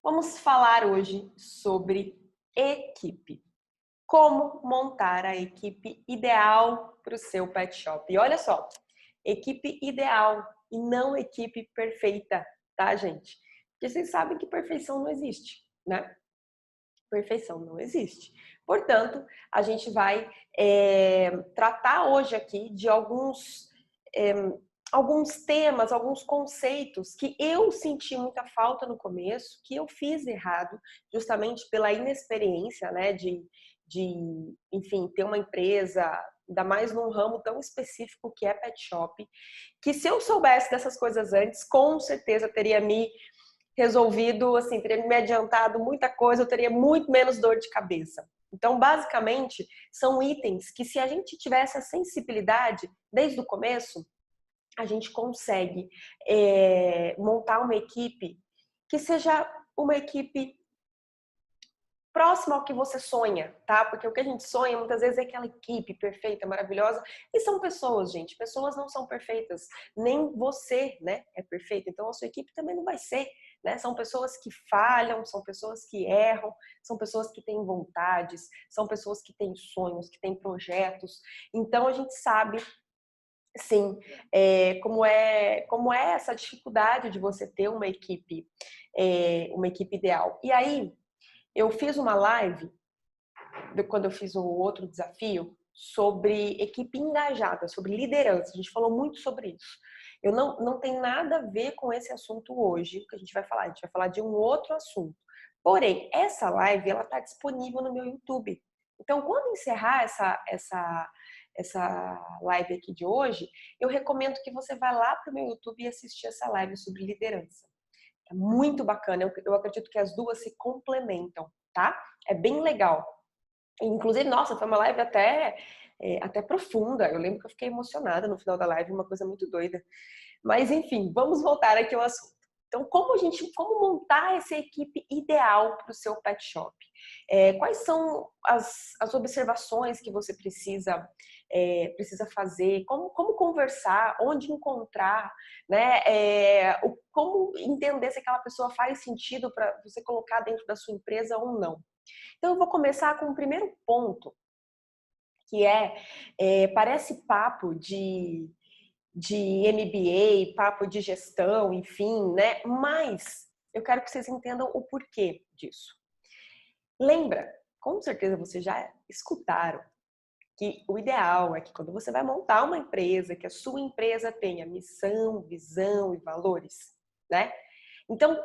Vamos falar hoje sobre equipe. Como montar a equipe ideal para o seu pet shop. E olha só, equipe ideal e não equipe perfeita, tá, gente? Porque vocês sabem que perfeição não existe, né? Perfeição não existe. Portanto, a gente vai tratar hoje aqui de é, alguns temas, alguns conceitos que eu senti muita falta no começo, que eu fiz errado, justamente pela inexperiência, né, enfim, ter uma empresa, ainda mais num ramo tão específico que é pet shop, que se eu soubesse dessas coisas antes, com certeza teria me resolvido, assim, teria me adiantado muita coisa, eu teria muito menos dor de cabeça. Então, basicamente, são itens que se a gente tivesse a sensibilidade desde o começo, a gente consegue montar uma equipe que seja uma equipe próxima ao que você sonha, tá? Porque o que a gente sonha muitas vezes é aquela equipe perfeita, maravilhosa, e são pessoas, gente. Pessoas não são perfeitas, nem você, né, é perfeito. Então a sua equipe também não vai ser, né? São pessoas que falham, são pessoas que erram, são pessoas que têm vontades, são pessoas que têm sonhos, que têm projetos. Então a gente sabe, sim, como é essa dificuldade de você ter uma equipe ideal. E aí eu fiz uma live quando eu fiz o outro desafio sobre equipe engajada, sobre liderança. A gente falou muito sobre isso. Eu não tem nada a ver com esse assunto hoje que a gente vai falar. A gente vai falar de um outro assunto. Porém, essa live ela está disponível no meu YouTube. Então, quando encerrar essa live aqui de hoje, eu recomendo que você vá lá para o meu YouTube e assistir essa live sobre liderança. É muito bacana. Eu acredito que as duas se complementam, tá? É bem legal. Inclusive, nossa, foi uma live até profunda. Eu lembro que eu fiquei emocionada no final da live, uma coisa muito doida. Mas enfim, vamos voltar aqui ao assunto. Então, como montar essa equipe ideal para o seu pet shop? Quais são as observações que você precisa fazer? Como conversar? Onde encontrar? Né? Como entender se aquela pessoa faz sentido para você colocar dentro da sua empresa ou não? Então, eu vou começar com o primeiro ponto, que parece papo de MBA, papo de gestão, enfim, né? Mas eu quero que vocês entendam o porquê disso. Lembra, com certeza vocês já escutaram que o ideal é que quando você vai montar uma empresa, que a sua empresa tenha missão, visão e valores, né? Então,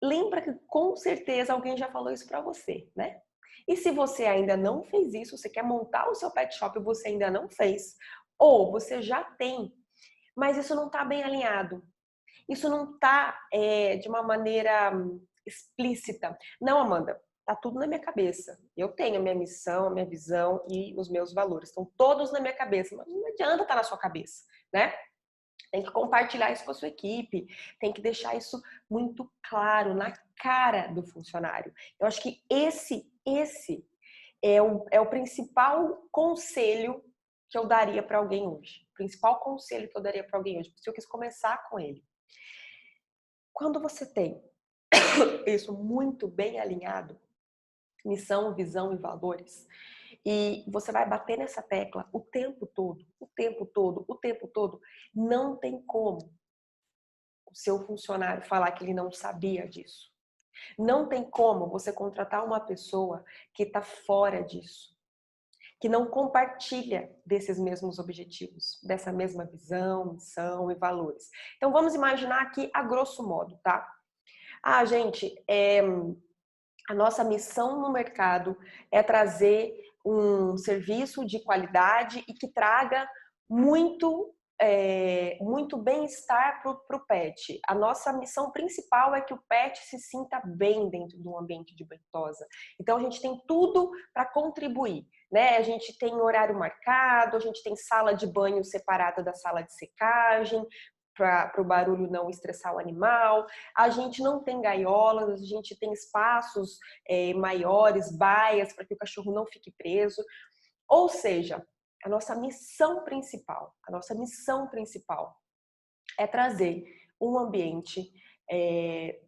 lembra que com certeza alguém já falou isso para você, né? E se você ainda não fez isso, você quer montar o seu pet shop e você ainda não fez, ou você já tem, mas isso não está bem alinhado, isso não está de uma maneira explícita. Não, Amanda, tá tudo na minha cabeça. Eu tenho a minha missão, a minha visão e os meus valores. Estão todos na minha cabeça, mas não adianta estar na sua cabeça, né? Tem que compartilhar isso com a sua equipe, tem que deixar isso muito claro, na cara do funcionário. Eu acho que esse é o principal conselho que eu daria para alguém hoje. O principal conselho que eu daria para alguém hoje, porque eu quis começar com ele. Quando você tem isso muito bem alinhado, missão, visão e valores, e você vai bater nessa tecla o tempo todo, o tempo todo, o tempo todo, não tem como o seu funcionário falar que ele não sabia disso. Não tem como você contratar uma pessoa que está fora disso, que não compartilha desses mesmos objetivos, dessa mesma visão, missão e valores. Então vamos imaginar aqui a grosso modo, tá? Ah, gente, a nossa missão no mercado é trazer um serviço de qualidade e que traga muito bem-estar para o pet. A nossa missão principal é que o pet se sinta bem dentro do ambiente de bentosa. Então a gente tem tudo para contribuir, né? A gente tem horário marcado, a gente tem sala de banho separada da sala de secagem, para o barulho não estressar o animal. A gente não tem gaiolas, a gente tem espaços maiores, baias, para que o cachorro não fique preso. Ou seja, a nossa missão principal é trazer um ambiente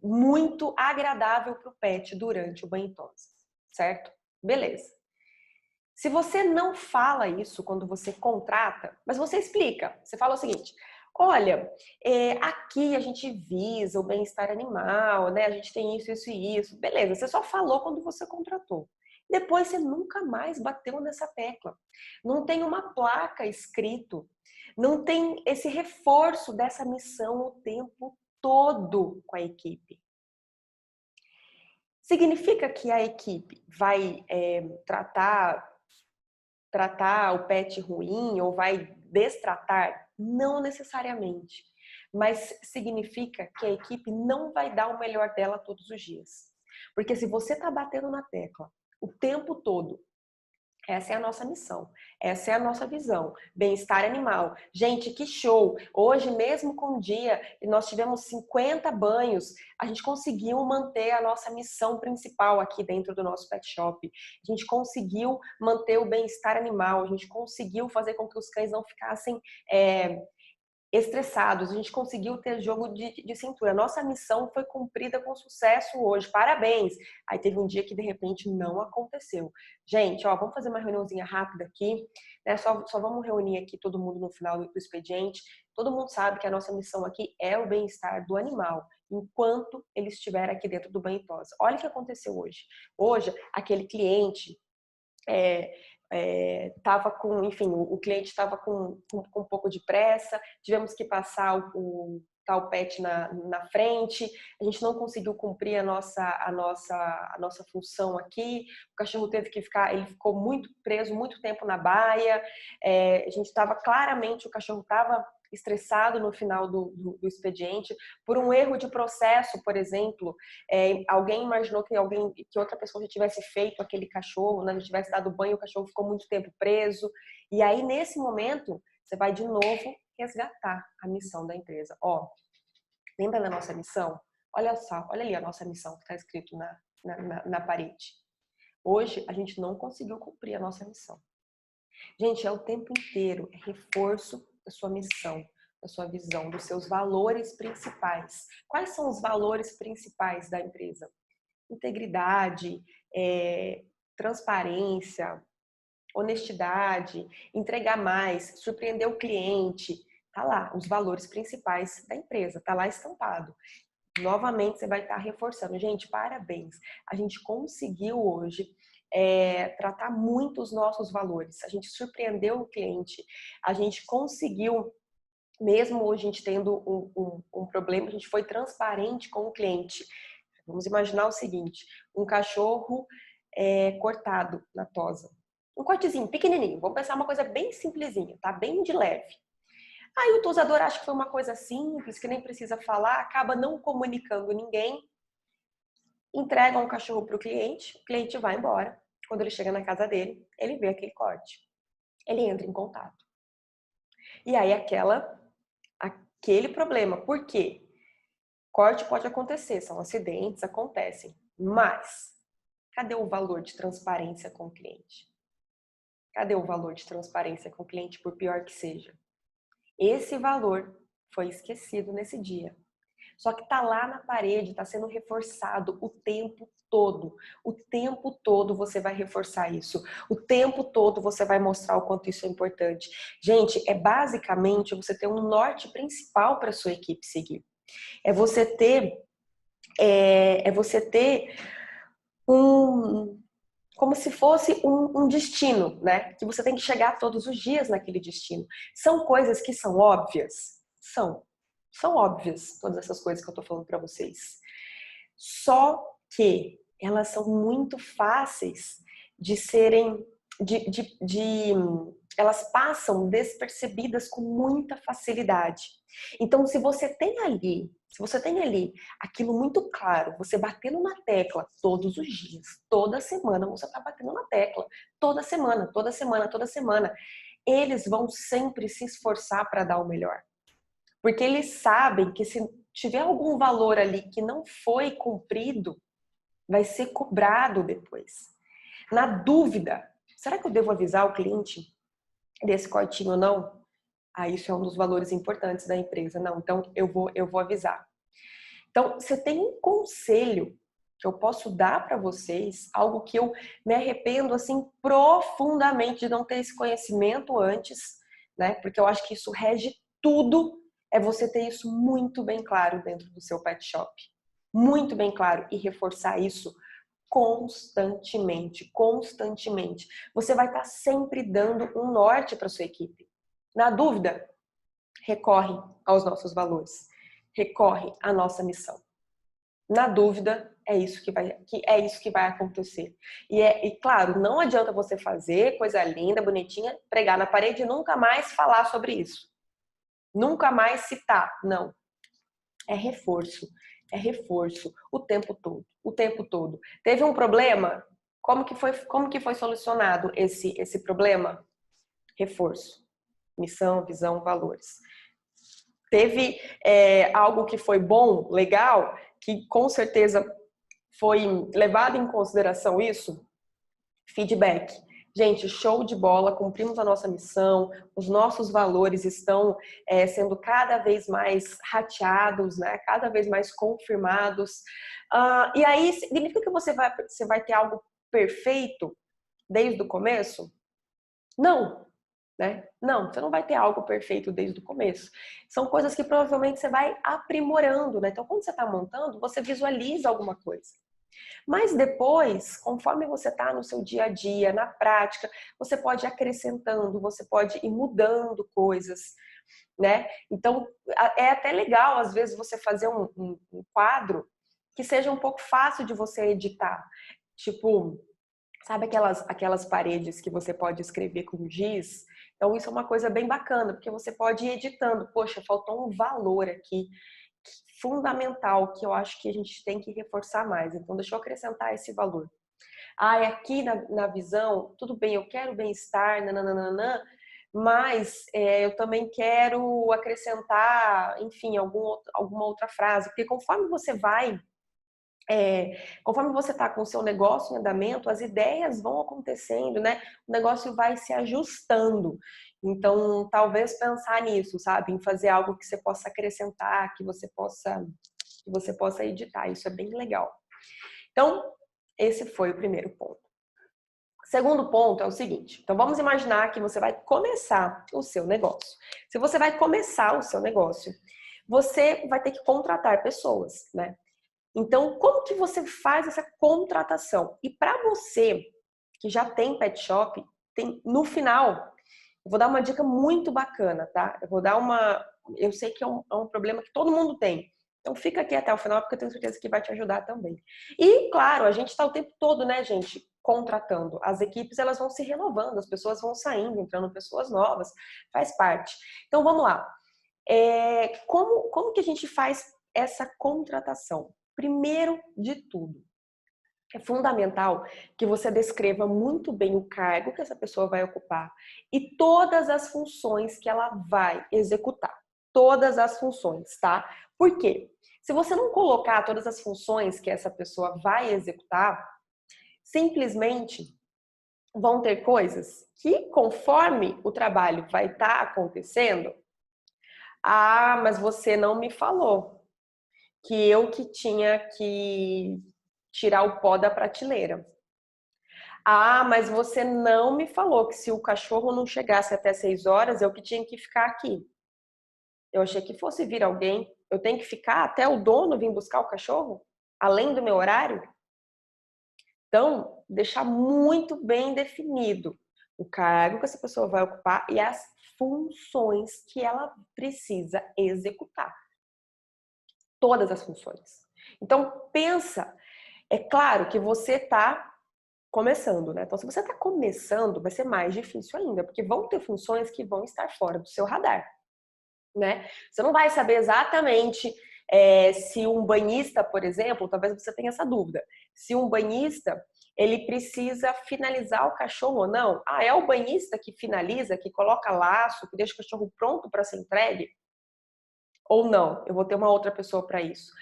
muito agradável para o pet durante o banho e tosa, certo? Beleza. Se você não fala isso quando você contrata, mas você explica, você fala o seguinte: olha, aqui a gente visa o bem-estar animal, né? A gente tem isso, isso e isso. Beleza, você só falou quando você contratou. Depois você nunca mais bateu nessa tecla. Não tem uma placa escrito, não tem esse reforço dessa missão o tempo todo com a equipe. Significa que a equipe vai tratar o pet ruim ou vai destratar? Não necessariamente. Mas significa que a equipe não vai dar o melhor dela todos os dias. Porque se você está batendo na tecla o tempo todo, essa é a nossa missão, essa é a nossa visão. Bem-estar animal. Gente, que show! Hoje, mesmo com o dia, nós tivemos 50 banhos, a gente conseguiu manter a nossa missão principal aqui dentro do nosso pet shop. A gente conseguiu manter o bem-estar animal, a gente conseguiu fazer com que os cães não ficassem estressados, a gente conseguiu ter jogo de cintura. Nossa missão foi cumprida com sucesso hoje, parabéns! Aí teve um dia que de repente não aconteceu. Gente, ó, vamos fazer uma reuniãozinha rápida aqui, né? Só vamos reunir aqui todo mundo no final do expediente. Todo mundo sabe que a nossa missão aqui é o bem-estar do animal, enquanto ele estiver aqui dentro do banho e tosa. Olha o que aconteceu hoje. Hoje, aquele cliente estava com, enfim, o cliente estava com um pouco de pressa, tivemos que passar o tal pet na frente, a gente não conseguiu cumprir a nossa função aqui, o cachorro teve que ficar, ele ficou muito preso, muito tempo na baia, a gente estava claramente, o cachorro estava estressado no final do expediente por um erro de processo, por exemplo, alguém imaginou que outra pessoa já tivesse feito aquele cachorro, né, já tivesse dado banho, o cachorro ficou muito tempo preso, e aí nesse momento você vai de novo resgatar a missão da empresa. Ó, lembra da nossa missão? Olha só, olha ali a nossa missão que está escrito na parede. Hoje a gente não conseguiu cumprir a nossa missão. Gente, é o tempo inteiro, é reforço da sua missão, da sua visão, dos seus valores principais. Quais são os valores principais da empresa? Integridade, transparência, honestidade, entregar mais, surpreender o cliente. Tá lá, os valores principais da empresa, tá lá estampado. Novamente você vai estar reforçando. Gente, parabéns. A gente conseguiu hoje tratar muito os nossos valores. A gente surpreendeu o cliente. A gente conseguiu, mesmo hoje a gente tendo um problema, a gente foi transparente com o cliente. Vamos imaginar o seguinte, um cachorro cortado na tosa. Um cortezinho pequenininho. Vamos pensar uma coisa bem simplesinha, tá? Bem de leve. Aí o tosador acha que foi uma coisa simples, que nem precisa falar, acaba não comunicando ninguém, entrega um cachorro para o cliente vai embora. Quando ele chega na casa dele, ele vê aquele corte. Ele entra em contato. E aí aquele problema. Por quê? Corte pode acontecer, são acidentes, acontecem. Mas, cadê o valor de transparência com o cliente? Cadê o valor de transparência com o cliente, por pior que seja? Esse valor foi esquecido nesse dia. Só que tá lá na parede, tá sendo reforçado o tempo todo. O tempo todo você vai reforçar isso. O tempo todo você vai mostrar o quanto isso é importante. Gente, basicamente você ter um norte principal para sua equipe seguir. É você ter como se fosse um destino, né? Que você tem que chegar todos os dias naquele destino. São coisas que são óbvias? São óbvias, todas essas coisas que eu tô falando para vocês. Só que elas são muito fáceis de serem, elas passam despercebidas com muita facilidade. Então, se você tem ali aquilo muito claro, você batendo na tecla todos os dias, toda semana você está batendo na tecla, toda semana, toda semana, toda semana, eles vão sempre se esforçar para dar o melhor. Porque eles sabem que se tiver algum valor ali que não foi cumprido, vai ser cobrado depois. Na dúvida, será que eu devo avisar o cliente desse cortinho ou não? Isso é um dos valores importantes da empresa. Não, então eu vou avisar. Então, você tem um conselho que eu posso dar para vocês, algo que eu me arrependo assim profundamente de não ter esse conhecimento antes, né? Porque eu acho que isso rege tudo, é você ter isso muito bem claro dentro do seu pet shop. Muito bem claro e reforçar isso constantemente, constantemente. Você vai estar sempre dando um norte para sua equipe. Na dúvida, recorre aos nossos valores, recorre à nossa missão. Na dúvida, é isso que vai acontecer. E claro, não adianta você fazer coisa linda, bonitinha, pregar na parede e nunca mais falar sobre isso. Nunca mais citar. Não. É reforço. É reforço o tempo todo. O tempo todo. Teve um problema? Como que foi solucionado esse problema? Reforço. Missão, visão, valores. Teve algo que foi bom, legal, que com certeza foi levado em consideração isso? Feedback. Gente, show de bola, cumprimos a nossa missão, os nossos valores estão sendo cada vez mais rateados, né? Cada vez mais confirmados. E aí, significa que você vai ter algo perfeito desde o começo? Não, né? Não, você não vai ter algo perfeito desde o começo. São coisas que provavelmente você vai aprimorando, né? Então, quando você está montando, você visualiza alguma coisa. Mas depois, conforme você está no seu dia a dia, na prática, você pode ir acrescentando, você pode ir mudando coisas, né? Então, é até legal, às vezes, você fazer um quadro que seja um pouco fácil de você editar. Tipo, sabe aquelas paredes que você pode escrever com giz? Então, isso é uma coisa bem bacana, porque você pode ir editando. Poxa, faltou um valor aqui fundamental que eu acho que a gente tem que reforçar mais. Então, deixa eu acrescentar esse valor. Aqui na visão, tudo bem, eu quero bem-estar, nananana, mas eu também quero acrescentar, enfim, alguma outra frase. Porque conforme você vai conforme você está com o seu negócio em andamento, as ideias vão acontecendo, né? O negócio vai se ajustando. Então, talvez pensar nisso, sabe? Em fazer algo que você possa acrescentar, que você possa editar. Isso é bem legal. Então, esse foi o primeiro ponto. Segundo ponto é o seguinte. Então, vamos imaginar que você vai começar o seu negócio. Se você vai começar o seu negócio, você vai ter que contratar pessoas, né? Então, como que você faz essa contratação? E para você que já tem pet shop, no final, eu vou dar uma dica muito bacana, tá? Eu sei que é um problema que todo mundo tem. Então fica aqui até o final, porque eu tenho certeza que vai te ajudar também. E, claro, a gente está o tempo todo, né, gente, contratando. As equipes, elas vão se renovando, as pessoas vão saindo, entrando pessoas novas, faz parte. Então, vamos lá. Como que a gente faz essa contratação? Primeiro de tudo, é fundamental que você descreva muito bem o cargo que essa pessoa vai ocupar e todas as funções que ela vai executar. Todas as funções, tá? Por quê? Se você não colocar todas as funções que essa pessoa vai executar, simplesmente vão ter coisas que, conforme o trabalho vai estar acontecendo, mas você não me falou que eu que tinha que tirar o pó da prateleira. Mas você não me falou que se o cachorro não chegasse até 6 horas, eu que tinha que ficar aqui. Eu achei que fosse vir alguém. Eu tenho que ficar até o dono vir buscar o cachorro? Além do meu horário? Então, deixar muito bem definido o cargo que essa pessoa vai ocupar e as funções que ela precisa executar. Todas as funções. Então, pensa. É claro que você está começando, né? Então, se você está começando, vai ser mais difícil ainda, porque vão ter funções que vão estar fora do seu radar, né? Você não vai saber exatamente se um banhista, por exemplo, talvez você tenha essa dúvida, se um banhista ele precisa finalizar o cachorro ou não. É o banhista que finaliza, que coloca laço, que deixa o cachorro pronto para ser entregue? Ou não, eu vou ter uma outra pessoa para isso.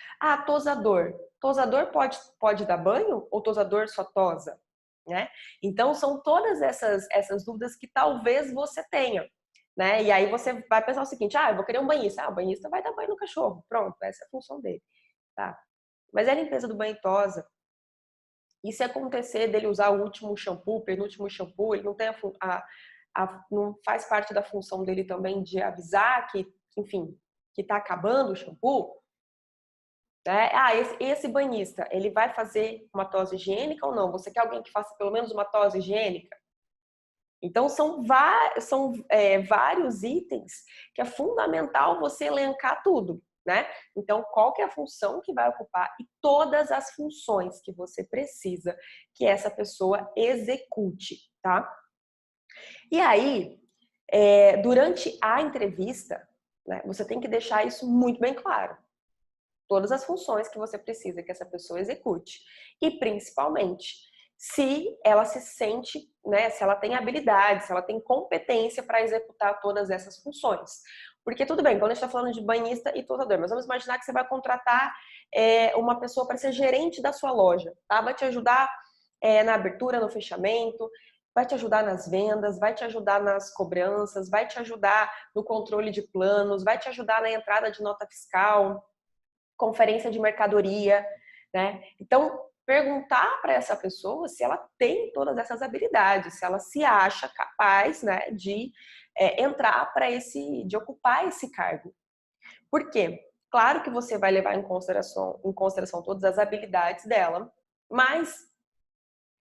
Tosador. Tosador pode dar banho ou tosador só tosa? Né? Então, são todas essas dúvidas que talvez você tenha. Né? E aí você vai pensar o seguinte, eu vou querer um banhista. O banhista vai dar banho no cachorro. Pronto, essa é a função dele. Tá. Mas é a limpeza do banho e tosa. E se acontecer dele usar o último shampoo, o penúltimo shampoo, ele não tem não faz parte da função dele também de avisar que, enfim, que tá acabando o shampoo, né? Ah, esse banhista, ele vai fazer uma tosa higiênica ou não? Você quer alguém que faça pelo menos uma tosa higiênica? Então, são vários itens que é fundamental você elencar tudo, né? Então, qual que é a função que vai ocupar e todas as funções que você precisa que essa pessoa execute, tá? E aí, durante a entrevista, né, você tem que deixar isso muito bem claro. Todas as funções que você precisa que essa pessoa execute. E principalmente, se ela se sente, né, se ela tem habilidade, se ela tem competência para executar todas essas funções. Porque tudo bem, quando a gente está falando de banhista e tosador, mas vamos imaginar que você vai contratar uma pessoa para ser gerente da sua loja, tá? Vai te ajudar na abertura, no fechamento, vai te ajudar nas vendas, vai te ajudar nas cobranças, vai te ajudar no controle de planos, vai te ajudar na entrada de nota fiscal, conferência de mercadoria, né? Então, perguntar para essa pessoa se ela tem todas essas habilidades, se ela se acha capaz, né, de entrar de ocupar esse cargo. Por quê? Claro que você vai levar em consideração todas as habilidades dela, mas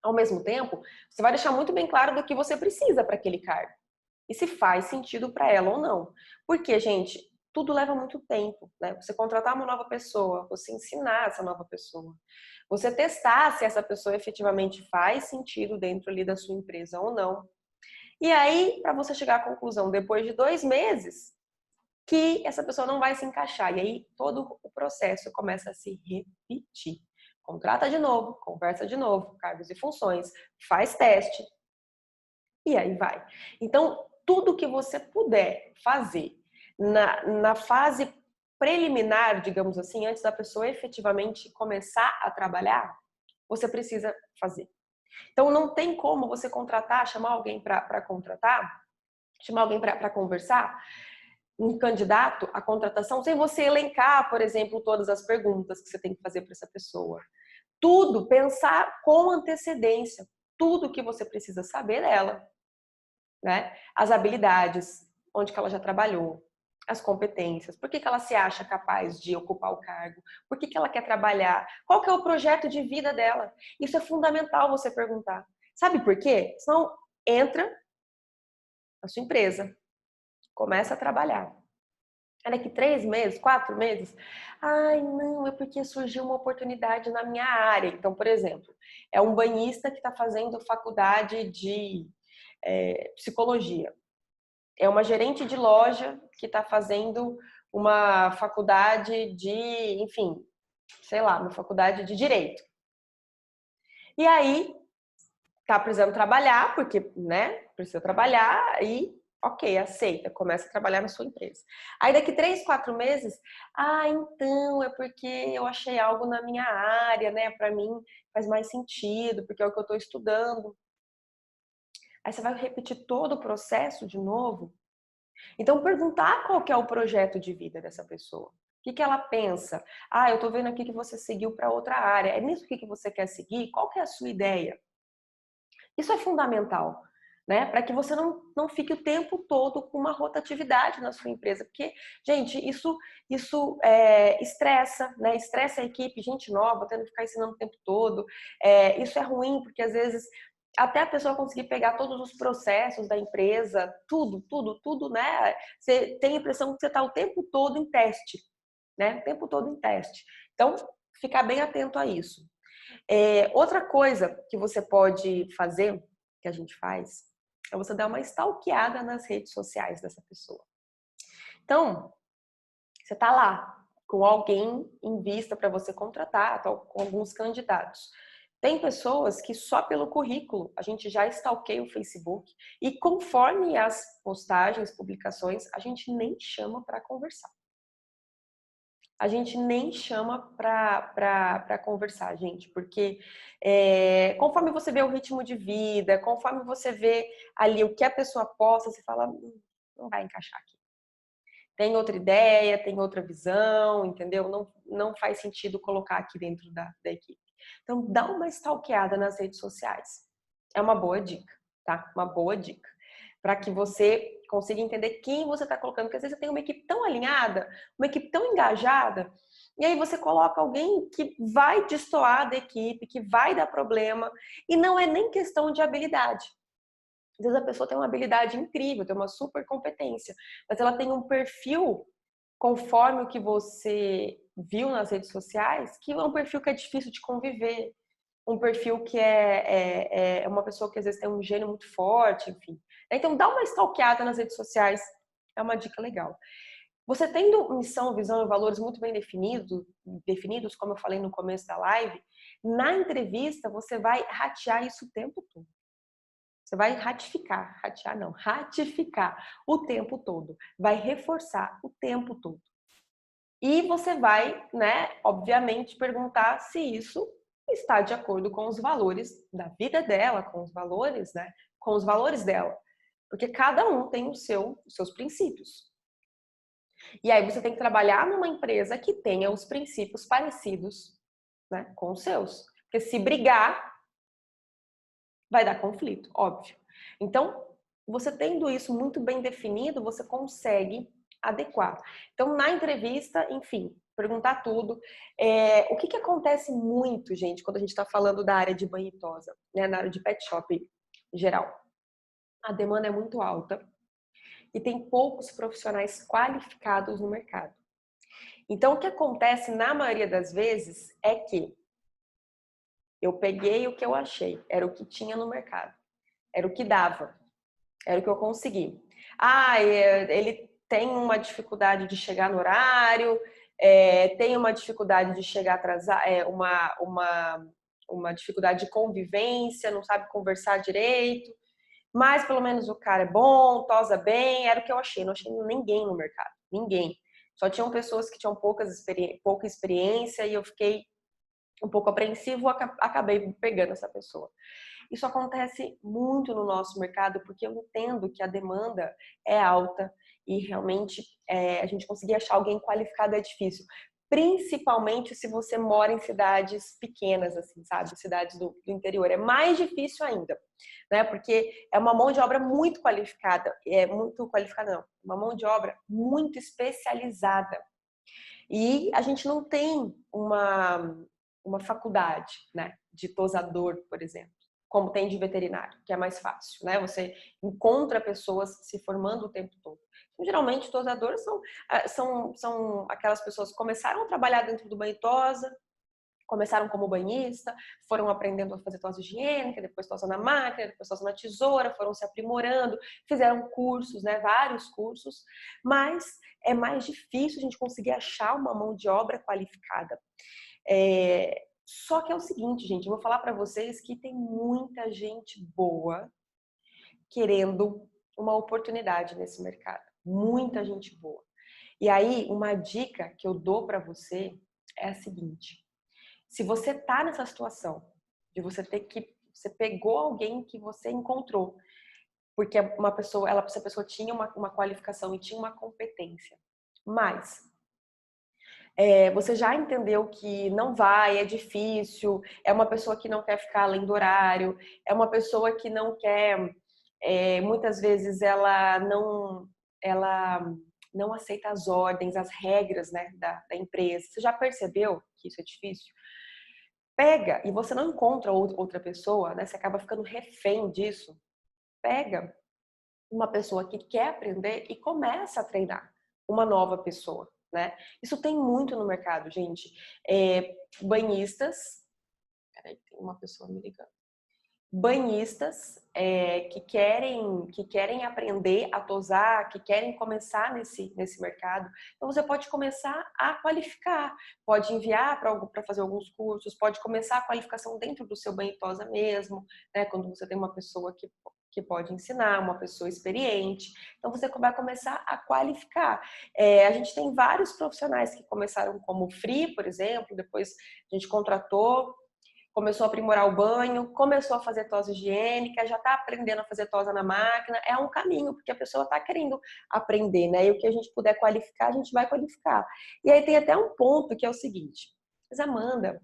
ao mesmo tempo, você vai deixar muito bem claro do que você precisa para aquele cargo e se faz sentido para ela ou não. Porque, gente, tudo leva muito tempo, né? Você contratar uma nova pessoa, você ensinar essa nova pessoa, você testar se essa pessoa efetivamente faz sentido dentro ali da sua empresa ou não. E aí, para você chegar à conclusão, depois de 2 meses, que essa pessoa não vai se encaixar. E aí, todo o processo começa a se repetir. Contrata de novo, conversa de novo, cargos e funções, faz teste, e aí vai. Então, tudo que você puder fazer na fase preliminar, digamos assim, antes da pessoa efetivamente começar a trabalhar, você precisa fazer. Então, não tem como você contratar, chamar alguém para contratar, chamar alguém para conversar, um candidato à contratação, sem você elencar, por exemplo, todas as perguntas que você tem que fazer para essa pessoa. Tudo, pensar com antecedência, tudo que você precisa saber dela, né? As habilidades, onde que ela já trabalhou, as competências, por que que ela se acha capaz de ocupar o cargo, por que que ela quer trabalhar, qual que é o projeto de vida dela. Isso é fundamental você perguntar. Sabe por quê? Senão entra na sua empresa, começa a trabalhar. Aí daqui 3 meses, 4 meses, ai não, é porque surgiu uma oportunidade na minha área. Então, por exemplo, é um banhista que está fazendo faculdade de psicologia. É uma gerente de loja que está fazendo uma faculdade enfim, sei lá, uma faculdade de direito. E aí, tá precisando trabalhar, porque, né, precisa trabalhar e, ok, aceita, começa a trabalhar na sua empresa. Aí daqui 3, 4 meses, então, é porque eu achei algo na minha área, né, para mim faz mais sentido, porque é o que eu estou estudando. Aí você vai repetir todo o processo de novo. Então, perguntar qual que é o projeto de vida dessa pessoa. O que ela pensa? Ah, eu tô vendo aqui que você seguiu para outra área. É nisso que você quer seguir? Qual que é a sua ideia? Isso é fundamental, né? Para que você não fique o tempo todo com uma rotatividade na sua empresa. Porque, gente, isso estressa, né? Estressa a equipe, gente nova, tendo que ficar ensinando o tempo todo. Isso é ruim, porque às vezes até a pessoa conseguir pegar todos os processos da empresa, tudo, né? Você tem a impressão que você está o tempo todo em teste, né? O tempo todo em teste. Então, ficar bem atento a isso. Outra coisa que você pode fazer, que a gente faz, é você dar uma stalkeada nas redes sociais dessa pessoa. Então, você está lá com alguém em vista para você contratar, tá, com alguns candidatos. Tem pessoas que só pelo currículo a gente já stalkeia o Facebook e conforme as postagens, publicações, a gente nem chama para conversar. A gente nem chama para conversar, gente, porque conforme você vê o ritmo de vida, conforme você vê ali o que a pessoa posta, você fala, não vai encaixar aqui. tem outra ideia, tem outra visão, entendeu? Não faz sentido colocar aqui dentro da equipe. Então, dá uma stalkeada nas redes sociais. É uma boa dica, tá? Uma boa dica. Para que você consiga entender quem você está colocando. Porque às vezes você tem uma equipe tão alinhada, uma equipe tão engajada, e aí você coloca alguém que vai destoar da equipe, que vai dar problema, e não é nem questão de habilidade. Às vezes a pessoa tem uma habilidade incrível, tem uma super competência, mas ela tem um perfil, conforme o que você viu nas redes sociais, que é um perfil que é difícil de conviver, um perfil que é uma pessoa que às vezes tem um gênio muito forte, enfim. Então dá uma stalkeada nas redes sociais, é uma dica legal. Você tendo missão, visão e valores muito bem definidos, como eu falei no começo da live, na entrevista você vai ratear isso o tempo todo. Você vai ratificar o tempo todo. Vai reforçar o tempo todo. E você vai, né, obviamente, perguntar se isso está de acordo com os valores da vida dela, com os valores, né, com os valores dela. Porque cada um tem os seus princípios. E aí você tem que trabalhar numa empresa que tenha os princípios parecidos, né, com os seus. Porque se brigar, vai dar conflito, óbvio. Então, você tendo isso muito bem definido, você consegue adequar. Então, na entrevista, enfim, perguntar tudo. O que acontece muito, gente, quando a gente está falando da área de banho e tosa, né, na área de pet shop em geral? A demanda é muito alta e tem poucos profissionais qualificados no mercado. Então, o que acontece na maioria das vezes é que eu peguei o que eu achei, era o que tinha no mercado, era o que dava, era o que eu consegui. Ele tem uma dificuldade de chegar no horário, tem uma dificuldade de chegar atrasado, uma dificuldade de convivência, não sabe conversar direito, mas pelo menos o cara é bom, tosa bem, era o que eu achei. Não achei ninguém no mercado, ninguém. Só tinham pessoas que tinham pouca experiência e eu fiquei um pouco apreensivo, acabei pegando essa pessoa. Isso acontece muito no nosso mercado porque eu entendo que a demanda é alta e realmente a gente conseguir achar alguém qualificado é difícil. Principalmente se você mora em cidades pequenas, assim, sabe? Cidades do interior. É mais difícil ainda, né? Porque é uma mão de obra muito qualificada. Muito qualificada, não. Uma mão de obra muito especializada. E a gente não tem uma faculdade, né, de tosador, por exemplo, como tem de veterinário, que é mais fácil, né? Você encontra pessoas se formando o tempo todo. Então, geralmente, tosadores são aquelas pessoas que começaram a trabalhar dentro do banho e tosa, começaram como banhista, foram aprendendo a fazer tosa higiênica, depois tosa na máquina, depois tosa na tesoura, foram se aprimorando, fizeram cursos, né, vários cursos, mas é mais difícil a gente conseguir achar uma mão de obra qualificada. Só que é o seguinte, gente, eu vou falar para vocês que tem muita gente boa querendo uma oportunidade nesse mercado. Muita gente boa. E aí, uma dica que eu dou para você é a seguinte: se você tá nessa situação de você pegou alguém que você encontrou, porque essa pessoa tinha uma qualificação e tinha uma competência, mas você já entendeu que não vai, é difícil, é uma pessoa que não quer ficar além do horário, é uma pessoa que não quer, muitas vezes ela não aceita as ordens, as regras, né, da empresa. Você já percebeu que isso é difícil? Pega e você não encontra outra pessoa, né? Você acaba ficando refém disso. Pega uma pessoa que quer aprender e começa a treinar uma nova pessoa, né? Isso tem muito no mercado, gente. Banhistas, peraí, tem uma pessoa me ligando. Banhistas que querem aprender a tosar, que querem começar nesse mercado. Então você pode começar a qualificar, pode enviar para fazer alguns cursos, pode começar a qualificação dentro do seu banho e tosa mesmo, né? Quando você tem uma pessoa que pode ensinar, uma pessoa experiente. Então você vai começar a qualificar. A gente tem vários profissionais que começaram como free, por exemplo, depois a gente contratou começou a aprimorar o banho, começou a fazer tosa higiênica, já está aprendendo a fazer tosa na máquina. É um caminho, porque a pessoa está querendo aprender, né? E o que a gente puder qualificar, a gente vai qualificar. E aí tem até um ponto que é o seguinte: mas Amanda,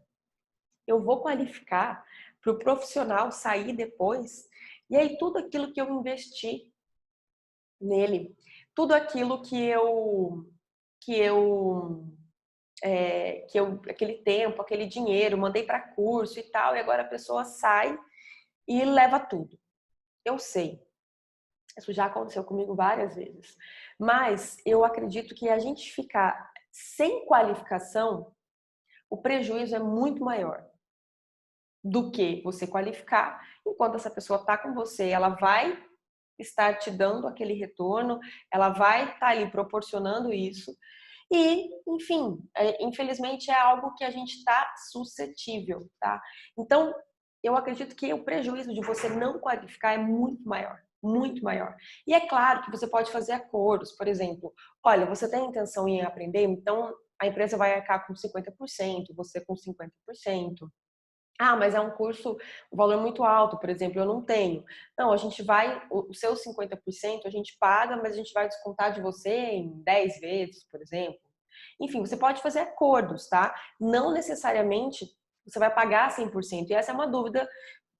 eu vou qualificar para o profissional sair depois, e aí tudo aquilo que eu investi nele, tudo aquilo aquele tempo, aquele dinheiro, mandei para curso e tal, e agora a pessoa sai e leva tudo. Eu sei, isso já aconteceu comigo várias vezes, mas eu acredito que a gente ficar sem qualificação, o prejuízo é muito maior do que você qualificar. Enquanto essa pessoa está com você, ela vai estar te dando aquele retorno, ela vai estar ali proporcionando isso. E, enfim, infelizmente é algo que a gente está suscetível, tá? Então, eu acredito que o prejuízo de você não qualificar é muito maior, muito maior. E é claro que você pode fazer acordos, por exemplo, olha, você tem intenção em aprender, então a empresa vai arcar com 50%, você com 50%. Ah, mas é um curso, um valor muito alto, por exemplo, eu não tenho. Não, a gente vai, o seu 50% a gente paga, mas a gente vai descontar de você em 10 vezes, por exemplo. Enfim, você pode fazer acordos, tá? Não necessariamente você vai pagar 100%. E essa é uma dúvida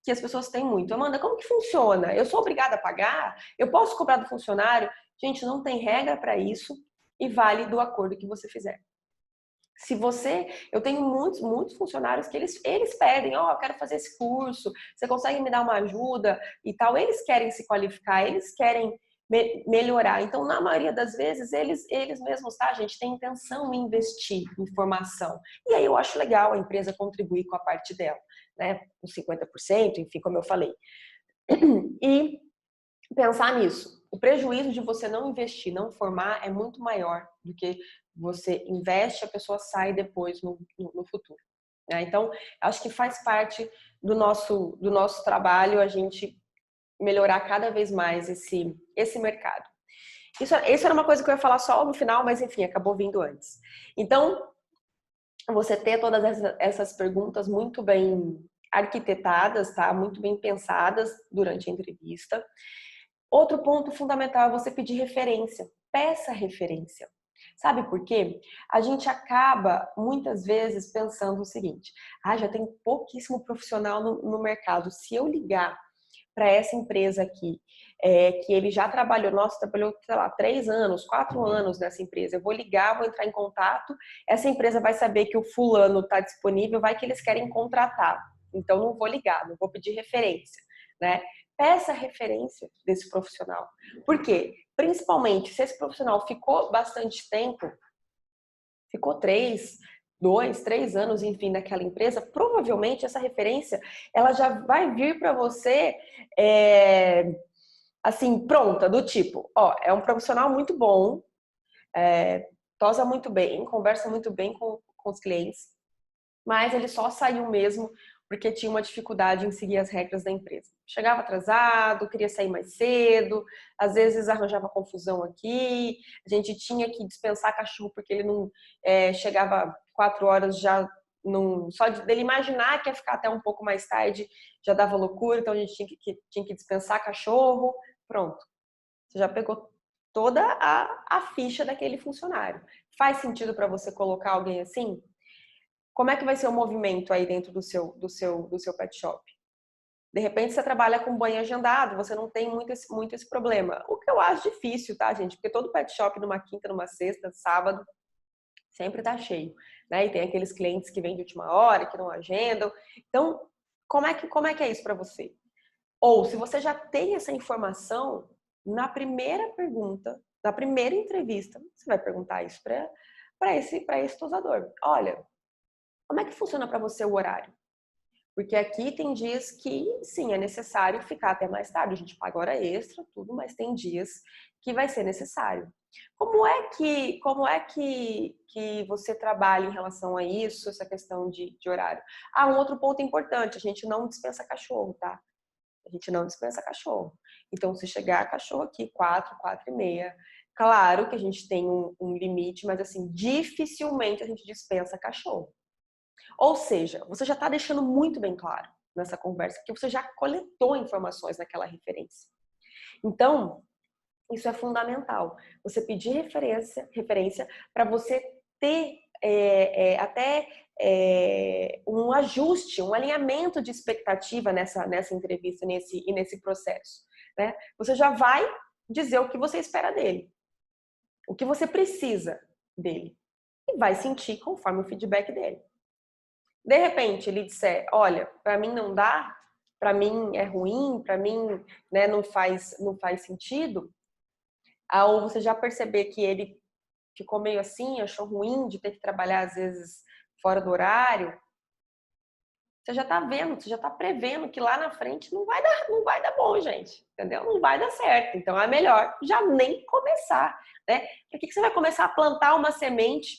que as pessoas têm muito. Amanda, como que funciona? Eu sou obrigada a pagar? Eu posso cobrar do funcionário? Gente, não tem regra para isso e vale do acordo que você fizer. Se você, eu tenho muitos funcionários que eles pedem, ó, eu quero fazer esse curso, você consegue me dar uma ajuda e tal. Eles querem se qualificar, eles querem melhorar. Então, na maioria das vezes, eles mesmos, tá, gente, têm intenção em investir em formação. E aí eu acho legal a empresa contribuir com a parte dela, né, com 50%, enfim, como eu falei. E pensar nisso. O prejuízo de você não investir, não formar, é muito maior do que você investe, a pessoa sai depois no futuro. Né? Então, acho que faz parte do nosso trabalho a gente melhorar cada vez mais esse mercado. Isso era uma coisa que eu ia falar só no final, mas enfim, acabou vindo antes. Então, você ter todas essas perguntas muito bem arquitetadas, tá? Muito bem pensadas durante a entrevista. Outro ponto fundamental é você pedir referência. Peça referência. Sabe por quê? A gente acaba, muitas vezes, pensando o seguinte: já tem pouquíssimo profissional no mercado. Se eu ligar para essa empresa aqui, que ele já trabalhou, trabalhou, sei lá, 3 anos, 4 anos nessa empresa, eu vou ligar, vou entrar em contato, essa empresa vai saber que o fulano está disponível, vai que eles querem contratar. Então, não vou ligar, não vou pedir referência, né? Peça referência desse profissional. Por quê? Principalmente se esse profissional ficou bastante tempo, ficou 2, 3 anos, enfim, naquela empresa, provavelmente essa referência ela já vai vir para você assim, pronta, do tipo, ó, é um profissional muito bom, tosa muito bem, conversa muito bem com os clientes, mas ele só saiu mesmo porque tinha uma dificuldade em seguir as regras da empresa. Chegava atrasado, queria sair mais cedo, às vezes arranjava confusão aqui, a gente tinha que dispensar cachorro porque ele não chegava 4 horas já, só dele imaginar que ia ficar até um pouco mais tarde já dava loucura, então a gente tinha que dispensar cachorro, pronto. Você já pegou toda a ficha daquele funcionário. Faz sentido para você colocar alguém assim? Como é que vai ser o movimento aí dentro do seu pet shop? De repente você trabalha com banho agendado, você não tem muito esse problema. O que eu acho difícil, tá, gente? Porque todo pet shop numa quinta, numa sexta, sábado, sempre tá cheio, né? E tem aqueles clientes que vêm de última hora, que não agendam. Então, como é que é isso para você? Ou se você já tem essa informação, na primeira pergunta, na primeira entrevista, você vai perguntar isso para esse tosador. Olha, como é que funciona para você o horário? Porque aqui tem dias que, sim, é necessário ficar até mais tarde. A gente paga hora extra, tudo, mas tem dias que vai ser necessário. Como é que você trabalha em relação a isso, essa questão de horário? Um outro ponto importante, a gente não dispensa cachorro, tá? A gente não dispensa cachorro. Então, se chegar cachorro aqui, 4, 4 e meia, claro que a gente tem um limite, mas assim, dificilmente a gente dispensa cachorro. Ou seja, você já está deixando muito bem claro nessa conversa, porque você já coletou informações naquela referência. Então, isso é fundamental. Você pedir referência para você ter até um ajuste, um alinhamento de expectativa nessa entrevista nesse processo. Né? Você já vai dizer o que você espera dele, o que você precisa dele, e vai sentir conforme o feedback dele. De repente, ele disser, olha, para mim não dá, para mim é ruim, para mim, né, não faz sentido, ou você já perceber que ele ficou meio assim, achou ruim de ter que trabalhar às vezes fora do horário, você já tá vendo, você já tá prevendo que lá na frente não vai dar bom, gente, entendeu? Não vai dar certo. Então é melhor já nem começar, né? Por que você vai começar a plantar uma semente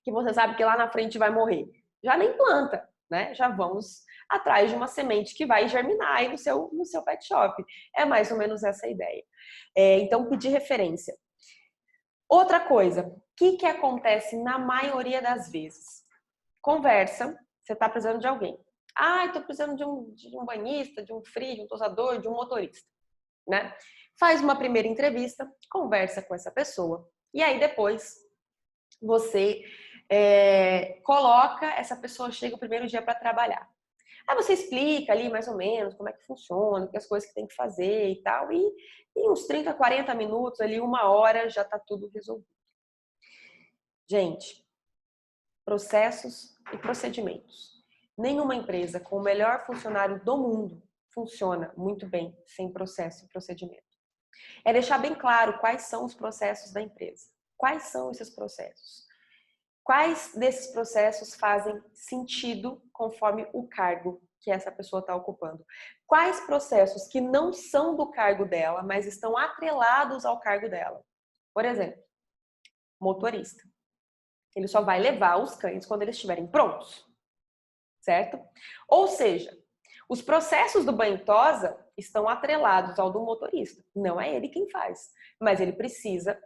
que você sabe que lá na frente vai morrer? Já nem planta, né? Já vamos atrás de uma semente que vai germinar aí no seu pet shop. É mais ou menos essa a ideia. Então, pedir referência. Outra coisa, o que acontece na maioria das vezes? Conversa, você está precisando de alguém. Ah, estou precisando de um banhista, de um free, de um tosador, de um motorista, né? Faz uma primeira entrevista, conversa com essa pessoa e aí depois você coloca, essa pessoa chega o primeiro dia para trabalhar. Aí você explica ali mais ou menos como é que funciona, que as coisas que tem que fazer e tal, e em uns 30, 40 minutos, ali 1 hora, já está tudo resolvido. Gente, processos e procedimentos. Nenhuma empresa com o melhor funcionário do mundo funciona muito bem sem processo e procedimento. É deixar bem claro quais são os processos da empresa. Quais são esses processos? Quais desses processos fazem sentido conforme o cargo que essa pessoa está ocupando? Quais processos que não são do cargo dela, mas estão atrelados ao cargo dela? Por exemplo, motorista. Ele só vai levar os cães quando eles estiverem prontos, certo? Ou seja, os processos do banho-tosa estão atrelados ao do motorista. Não é ele quem faz, mas ele precisa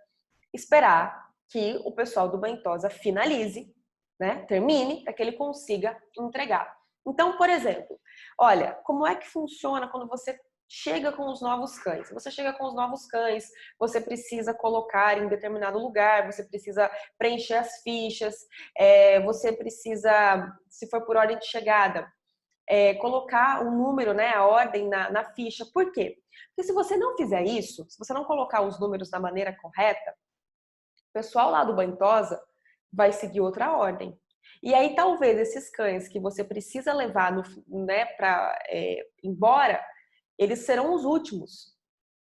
esperar que o pessoal do banho-tosa finalize, né? Termine, para que ele consiga entregar. Então, por exemplo, olha, como é que funciona quando você chega com os novos cães? Você chega com os novos cães, você precisa colocar em determinado lugar, você precisa preencher as fichas, você precisa, se for por ordem de chegada, colocar um número, né, a ordem na ficha. Por quê? Porque se você não fizer isso, se você não colocar os números da maneira correta, o pessoal lá do banho-tosa vai seguir outra ordem. E aí, talvez, esses cães que você precisa levar né, para embora, eles serão os últimos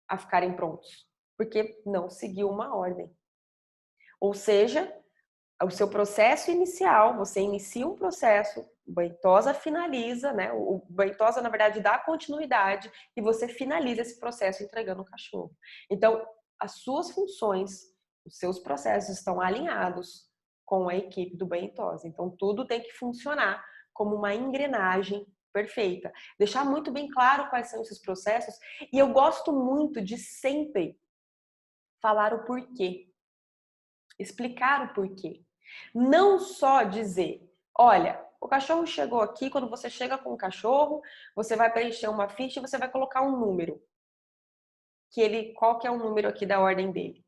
a ficarem prontos, porque não seguiu uma ordem. Ou seja, o seu processo inicial, você inicia um processo, o banho-tosa finaliza, né? O banho-tosa, na verdade, dá continuidade e você finaliza esse processo entregando o cachorro. Então, as suas funções, os seus processos estão alinhados com a equipe do banho-tosa. Então, tudo tem que funcionar como uma engrenagem perfeita. Deixar muito bem claro quais são esses processos e eu gosto muito de sempre falar o porquê. Explicar o porquê. Não só dizer, olha, o cachorro chegou aqui, quando você chega com o cachorro, você vai preencher uma ficha e você vai colocar um número. Qual que é o número aqui da ordem dele?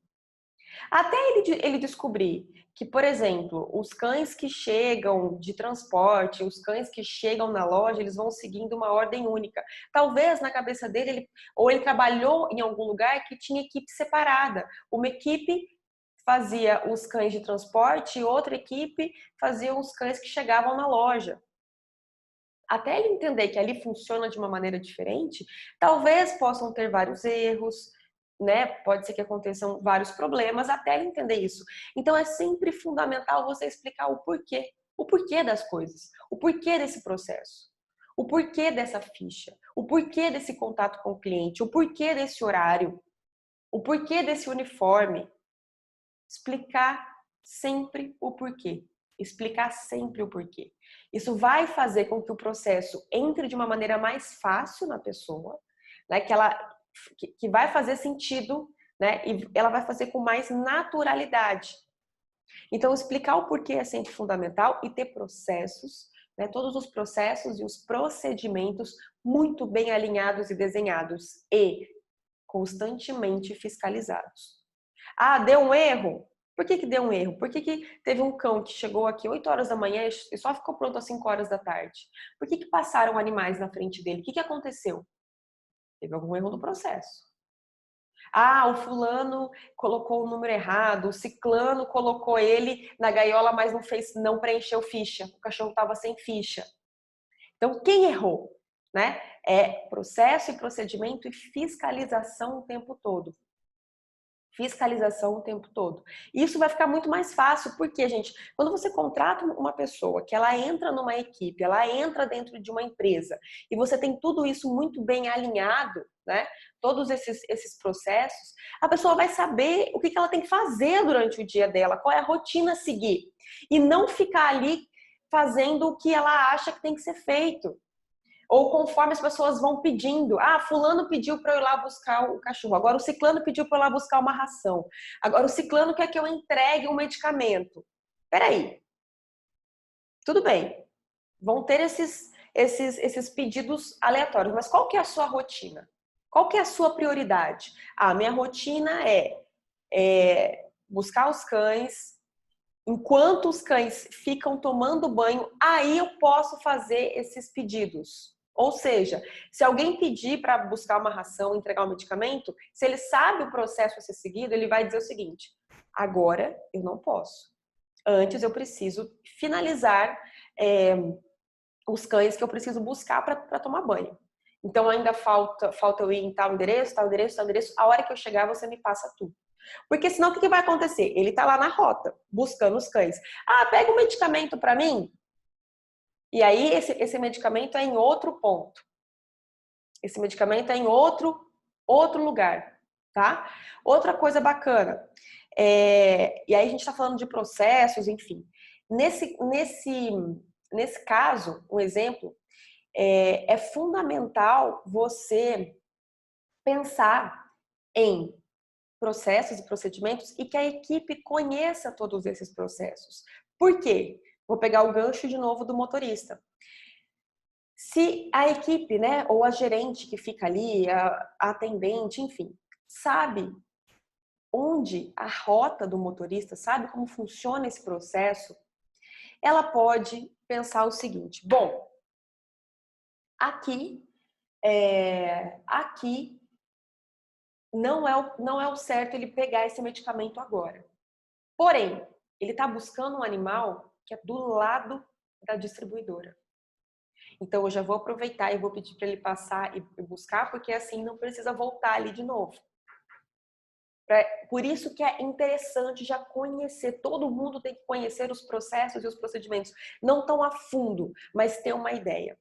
Até ele descobrir que, por exemplo, os cães que chegam de transporte, os cães que chegam na loja, eles vão seguindo uma ordem única. Talvez na cabeça dele, ou ele trabalhou em algum lugar que tinha equipe separada. Uma equipe fazia os cães de transporte e outra equipe fazia os cães que chegavam na loja. Até ele entender que ali funciona de uma maneira diferente, talvez possam ter vários erros, né? Pode ser que aconteçam vários problemas até ele entender isso. Então é sempre fundamental você explicar o porquê das coisas, o porquê desse processo, o porquê dessa ficha, o porquê desse contato com o cliente, o porquê desse horário, o porquê desse uniforme. Explicar sempre o porquê. Explicar sempre o porquê. Isso vai fazer com que o processo entre de uma maneira mais fácil na pessoa, né? Que vai fazer sentido, né? E ela vai fazer com mais naturalidade. Então, explicar o porquê é sempre fundamental e ter processos, né, todos os processos e os procedimentos muito bem alinhados e desenhados e constantemente fiscalizados. Ah, deu um erro? Por que deu um erro? Por que teve um cão que chegou aqui 8 horas da manhã e só ficou pronto às 5 horas da tarde? Por que passaram animais na frente dele? O que aconteceu? Teve algum erro no processo. Ah, o fulano colocou o número errado, o ciclano colocou ele na gaiola, mas não preencheu ficha. O cachorro estava sem ficha. Então, quem errou? Né? É processo e procedimento e fiscalização o tempo todo. Fiscalização o tempo todo. Isso vai ficar muito mais fácil, porque, gente, quando você contrata uma pessoa que ela entra numa equipe, ela entra dentro de uma empresa e você tem tudo isso muito bem alinhado, né? Todos esses processos, a pessoa vai saber o que ela tem que fazer durante o dia dela, qual é a rotina a seguir. E não ficar ali fazendo o que ela acha que tem que ser feito. Ou conforme as pessoas vão pedindo. Ah, fulano pediu para eu ir lá buscar o cachorro. Agora o ciclano pediu para eu ir lá buscar uma ração. Agora o ciclano quer que eu entregue um medicamento. Peraí. Tudo bem. Vão ter esses pedidos aleatórios. Mas qual que é a sua rotina? Qual que é a sua prioridade? Ah, minha rotina é buscar os cães. Enquanto os cães ficam tomando banho, aí eu posso fazer esses pedidos. Ou seja, se alguém pedir para buscar uma ração, entregar um medicamento, se ele sabe o processo a ser seguido, ele vai dizer o seguinte: agora eu não posso. Antes eu preciso finalizar os cães que eu preciso buscar para tomar banho. Então ainda falta eu ir em tal endereço, tal endereço, tal endereço. A hora que eu chegar, você me passa tudo. Porque senão o que vai acontecer? Ele tá lá na rota, buscando os cães. Ah, pega um medicamento para mim. E aí esse medicamento é em outro ponto. Esse medicamento é em outro lugar, tá? Outra coisa bacana. E aí a gente está falando de processos, enfim. Nesse caso, um exemplo, é fundamental você pensar em processos e procedimentos e que a equipe conheça todos esses processos. Por quê? Vou pegar o gancho de novo do motorista. Se a equipe, né, ou a gerente que fica ali, a atendente, enfim, sabe onde a rota do motorista, sabe como funciona esse processo, ela pode pensar o seguinte: bom, aqui não é o certo ele pegar esse medicamento agora. Porém, ele está buscando um animal que é do lado da distribuidora. Então, eu já vou aproveitar e vou pedir para ele passar e buscar, porque assim não precisa voltar ali de novo. Por isso que é interessante já conhecer, todo mundo tem que conhecer os processos e os procedimentos. Não tão a fundo, mas ter uma ideia.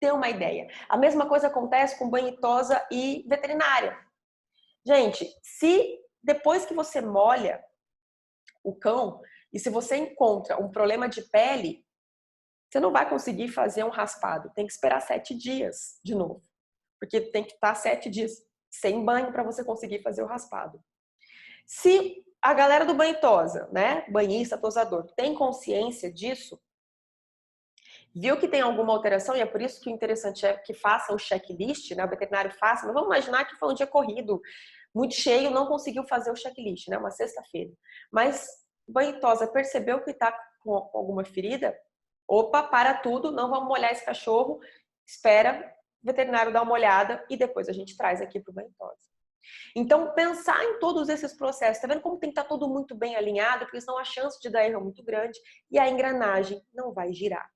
Ter uma ideia. A mesma coisa acontece com banho e tosa e veterinária. Gente, se depois que você molha o cão, e se você encontra um problema de pele, você não vai conseguir fazer um raspado. Tem que esperar 7 dias de novo. Porque tem que estar 7 dias sem banho para você conseguir fazer o raspado. Se a galera do banho tosa, né, banhista, tosador, tem consciência disso, viu que tem alguma alteração, e é por isso que o interessante é que faça o checklist, né, o veterinário faça, mas vamos imaginar que foi um dia corrido, muito cheio, não conseguiu fazer o checklist, né, uma sexta-feira. Mas o banho tosa percebeu que está com alguma ferida, opa, para tudo, não vamos molhar esse cachorro, espera o veterinário dar uma olhada e depois a gente traz aqui para o banho tosa. Então, pensar em todos esses processos, tá vendo como tem que estar tudo muito bem alinhado, porque senão a chance de dar erro é muito grande e a engrenagem não vai girar.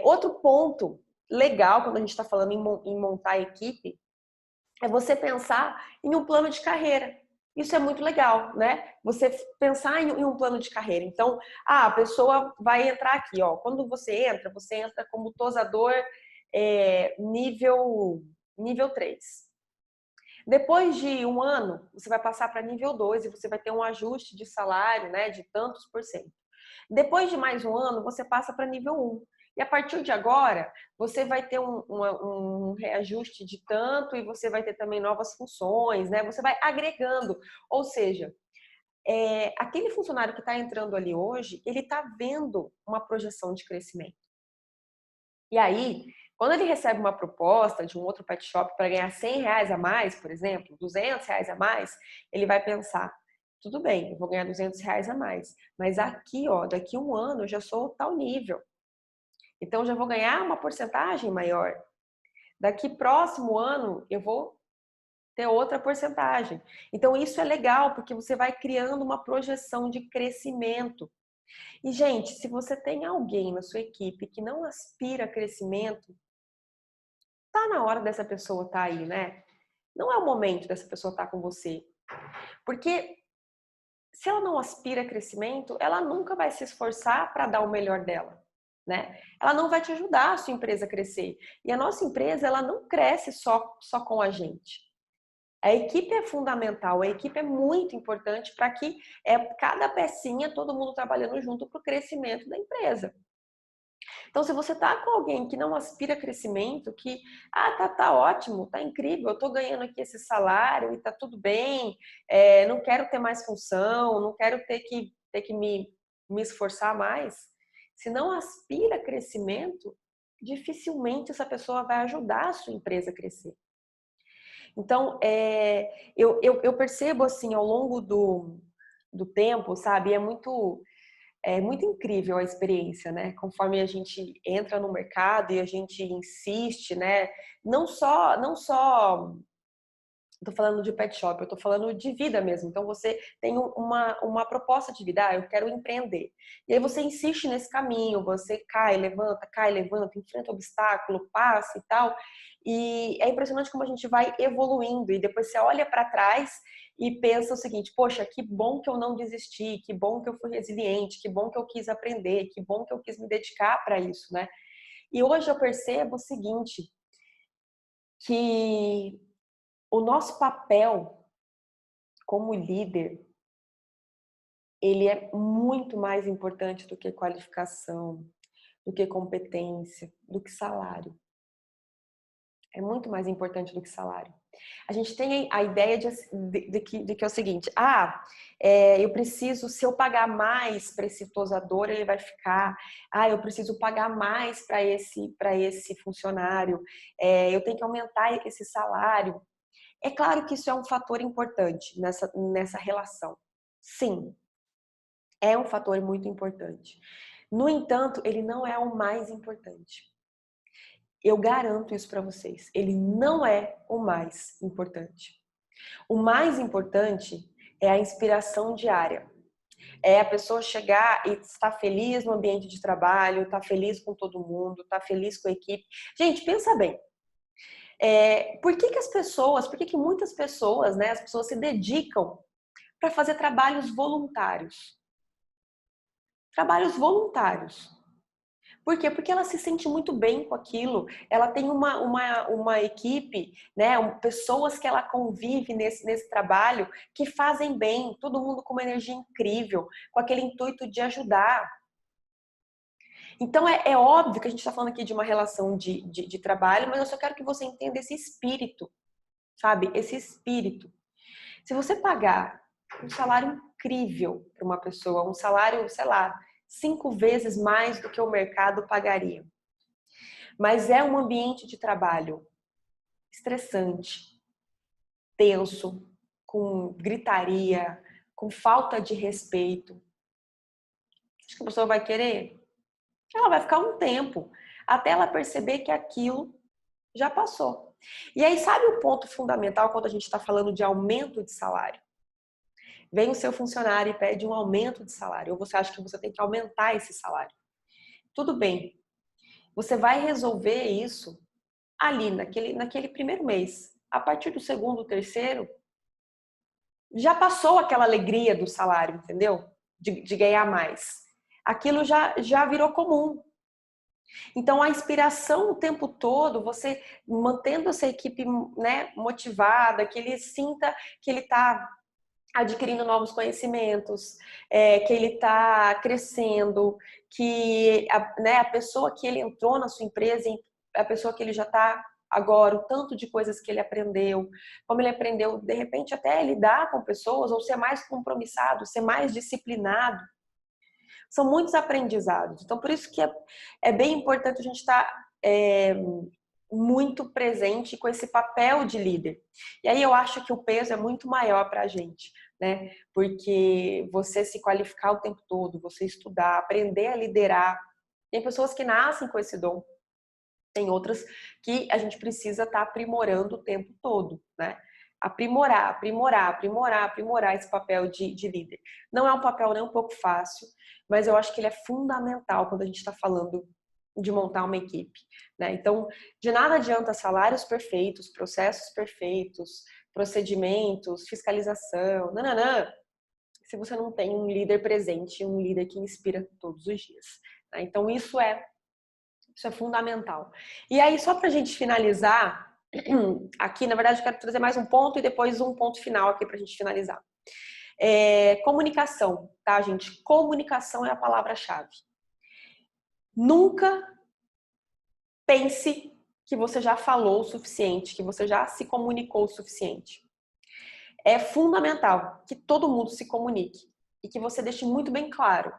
Outro ponto legal quando a gente está falando em montar a equipe é você pensar em um plano de carreira. Isso é muito legal, né? Você pensar em um plano de carreira. Então, a pessoa vai entrar aqui, ó. Quando você entra como tosador nível 3. Depois de um ano, você vai passar para nível 2 e você vai ter um ajuste de salário, né, de tantos por cento. Depois de mais um ano, você passa para nível 1. E a partir de agora, você vai ter um reajuste de tanto e você vai ter também novas funções, né? Você vai agregando. Ou seja, aquele funcionário que está entrando ali hoje, ele está vendo uma projeção de crescimento. E aí, quando ele recebe uma proposta de um outro pet shop para ganhar R$100 a mais, por exemplo, R$200 a mais, ele vai pensar, tudo bem, eu vou ganhar R$200 a mais, mas aqui, ó, daqui a um ano eu já sou tal nível. Então, eu já vou ganhar uma porcentagem maior. Daqui próximo ano, eu vou ter outra porcentagem. Então, isso é legal, porque você vai criando uma projeção de crescimento. E, gente, se você tem alguém na sua equipe que não aspira a crescimento, tá na hora dessa pessoa estar aí, né? Não é o momento dessa pessoa estar com você. Porque se ela não aspira a crescimento, ela nunca vai se esforçar para dar o melhor dela, né? Ela não vai te ajudar a sua empresa a crescer. E a nossa empresa, ela não cresce só com a gente. A equipe é fundamental, a equipe é muito importante para que cada pecinha, todo mundo trabalhando junto para o crescimento da empresa. Então, se você tá com alguém que não aspira a crescimento, que, tá ótimo, tá incrível, eu tô ganhando aqui esse salário e tá tudo bem, não quero ter mais função, não quero ter que me esforçar mais. Se não aspira a crescimento, dificilmente essa pessoa vai ajudar a sua empresa a crescer. Então, eu percebo assim, ao longo do tempo, sabe, é muito incrível a experiência, né? Conforme a gente entra no mercado e a gente insiste, né? Não só tô falando de pet shop, eu tô falando de vida mesmo. Então você tem uma proposta de vida, eu quero empreender. E aí você insiste nesse caminho, você cai, levanta, enfrenta obstáculo, passa e tal. E é impressionante como a gente vai evoluindo e depois você olha para trás e pensa o seguinte: poxa, que bom que eu não desisti, que bom que eu fui resiliente, que bom que eu quis aprender, que bom que eu quis me dedicar para isso, né? E hoje eu percebo o seguinte, que o nosso papel como líder, ele é muito mais importante do que qualificação, do que competência, do que salário. É muito mais importante do que salário. A gente tem a ideia de que é o seguinte: eu preciso, se eu pagar mais para esse tosador, ele vai ficar. Eu preciso pagar mais para esse funcionário. Eu tenho que aumentar esse salário. É claro que isso é um fator importante nessa relação. Sim, é um fator muito importante. No entanto, ele não é o mais importante. Eu garanto isso para vocês. Ele não é o mais importante. O mais importante é a inspiração diária. É a pessoa chegar e estar feliz no ambiente de trabalho, estar feliz com todo mundo, estar feliz com a equipe. Gente, pensa bem. Por que muitas pessoas, né, as pessoas se dedicam para fazer trabalhos voluntários? Trabalhos voluntários. Por quê? Porque ela se sente muito bem com aquilo. Ela tem uma equipe, né, pessoas que ela convive nesse trabalho que fazem bem, todo mundo com uma energia incrível, com aquele intuito de ajudar. Então é óbvio que a gente está falando aqui de uma relação de trabalho, mas eu só quero que você entenda esse espírito, sabe? Esse espírito. Se você pagar um salário incrível para uma pessoa, um salário, sei lá, 5 vezes mais do que o mercado pagaria, mas é um ambiente de trabalho estressante, tenso, com gritaria, com falta de respeito, acho que a pessoa vai querer? Ela vai ficar um tempo até ela perceber que aquilo já passou. E aí, sabe o ponto fundamental quando a gente está falando de aumento de salário? Vem o seu funcionário e pede um aumento de salário, ou você acha que você tem que aumentar esse salário. Tudo bem, você vai resolver isso ali, naquele primeiro mês. A partir do segundo, terceiro, já passou aquela alegria do salário, entendeu? De ganhar mais. Aquilo já virou comum. Então, a inspiração o tempo todo, você mantendo essa equipe, né, motivada, que ele sinta que ele está adquirindo novos conhecimentos, que ele está crescendo, que a pessoa que ele entrou na sua empresa, a pessoa que ele já está agora, o tanto de coisas que ele aprendeu, como ele aprendeu, de repente, até lidar com pessoas, ou ser mais compromissado, ser mais disciplinado. São muitos aprendizados. Então, por isso que é bem importante a gente estar muito presente com esse papel de líder. E aí eu acho que o peso é muito maior para a gente, né? Porque você se qualificar o tempo todo, você estudar, aprender a liderar. Tem pessoas que nascem com esse dom, tem outras que a gente precisa estar aprimorando o tempo todo, né? Aprimorar esse papel de líder. Não é um papel nem um pouco fácil, mas eu acho que ele é fundamental quando a gente está falando de montar uma equipe, né? Então, de nada adianta salários perfeitos, processos perfeitos, procedimentos, fiscalização, nananã, se você não tem um líder presente, um líder que inspira todos os dias, né? Então, isso é fundamental. E aí, só para a gente finalizar, aqui, na verdade, eu quero trazer mais um ponto e depois um ponto final aqui para a gente finalizar. Comunicação, tá, gente? Comunicação é a palavra-chave. Nunca pense que você já falou o suficiente, que você já se comunicou o suficiente. É fundamental que todo mundo se comunique e que você deixe muito bem claro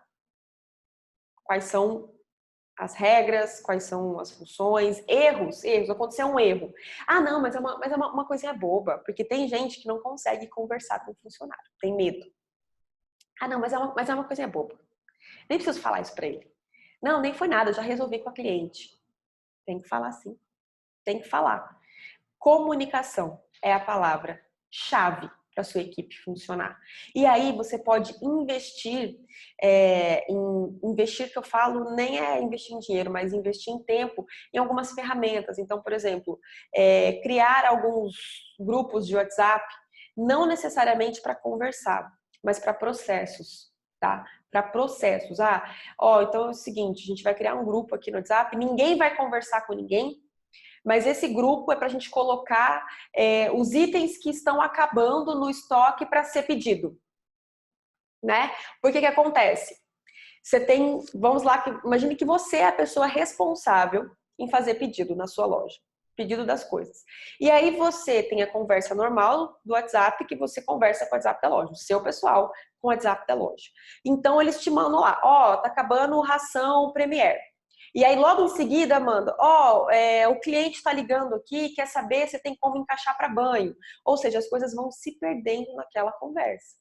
quais são as regras, quais são as funções, erros, aconteceu um erro. Ah, não, mas é uma coisinha boba, porque tem gente que não consegue conversar com o funcionário, tem medo. Ah, não, mas é uma coisinha boba. Nem preciso falar isso pra ele. Não, nem foi nada, eu já resolvi com a cliente. Tem que falar sim, tem que falar. Comunicação é a palavra-chave para sua equipe funcionar. E aí você pode investir, investir que eu falo nem é investir em dinheiro, mas investir em tempo em algumas ferramentas. Então, por exemplo, criar alguns grupos de WhatsApp, não necessariamente para conversar, mas para processos, tá? Para processos. Então é o seguinte, a gente vai criar um grupo aqui no WhatsApp, ninguém vai conversar com ninguém, mas esse grupo é para a gente colocar os itens que estão acabando no estoque para ser pedido, né? Porque que acontece? Você tem, vamos lá, imagine que você é a pessoa responsável em fazer pedido na sua loja, pedido das coisas. E aí você tem a conversa normal do WhatsApp, que você conversa com o WhatsApp da loja, o seu pessoal com o WhatsApp da loja. Então eles te mandam lá, tá acabando ração Premier. E aí, logo em seguida, manda, o cliente está ligando aqui, quer saber se tem como encaixar para banho. Ou seja, as coisas vão se perdendo naquela conversa.